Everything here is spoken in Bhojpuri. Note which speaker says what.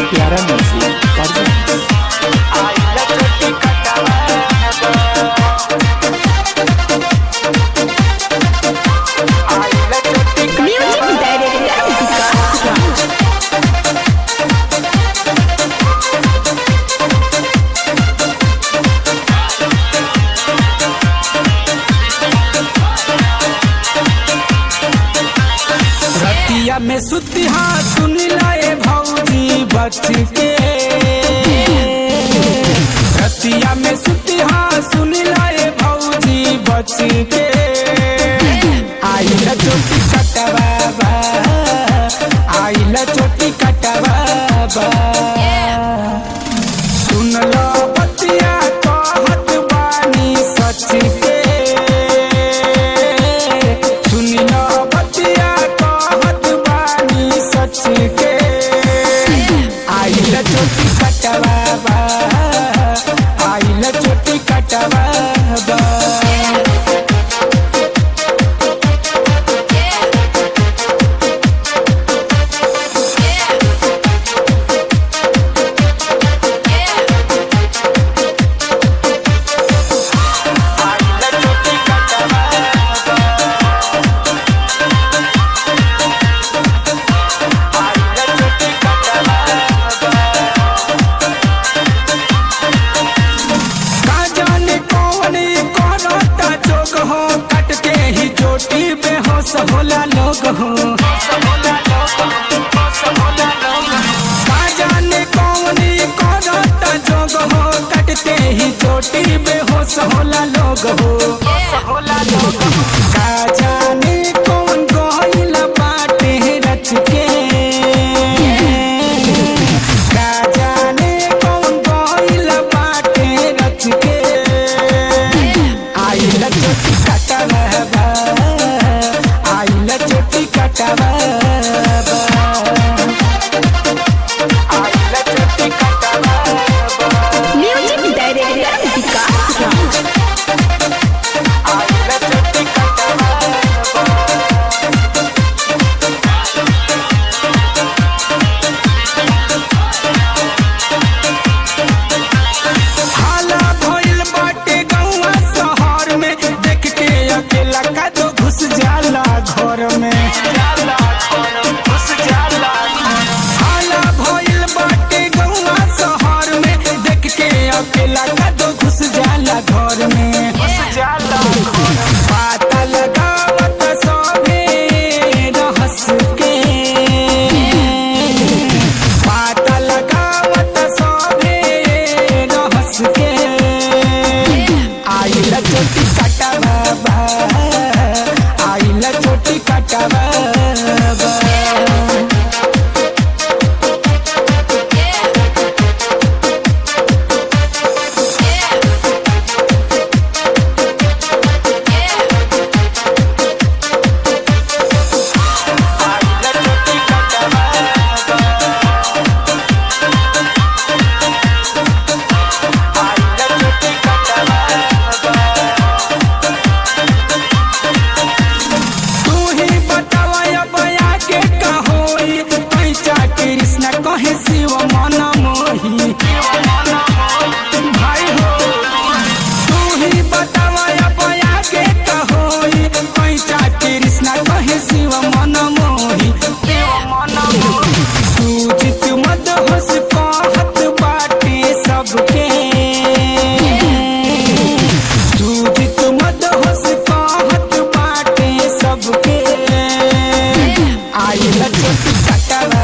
Speaker 1: प्यारा म्यूजिक
Speaker 2: रतिया में सुतिहा सुन लाए भौजी बच के। रतिया में सुतिहा सुन लाए भौजी बच के। आइला चोटी कटवा आइला चोटी कटवा सुन लो बतिया कहत बानी सच के। सुन लो बतिया कहत बानी सच के। आइला चोटी कटवा आइला चोटी कटवा होला लोग हो जाने कौन करता जोग हो कटते ही चोटी बेहोश होला लोग हो का जाने कौन गोइल बाटे रच के। का जाने कौन गोइल बाटे रच के। आइला चोटी कटवा आइला चोटी कटवा आइला चोटी कटवा।
Speaker 3: म्यूजिक डायरेक्टर विकास राज।
Speaker 2: आइला चोटी कटवा हाला भइल बाटे गौवा शहर में देख के अकेला का तो घुस जाला घर में। हाला भइल बाटे गौवा शहर में देख के अकेला का तो घुस जाला घर में। पता लगावत सभे रहस के। पता लगावत सभे रहस के। आइला चोटी कटवा आइला चोटी कटवा कृष्ण कहे शिव मन मोही। भाई हो तू ही बतावा बया के कहोई पैसा कृष्ण कहे शिव मन मोही। सूजित मत होश कहत बाटे सबके। सूजित मत होश कहत बाटे सबके। आइला चोटी कटवा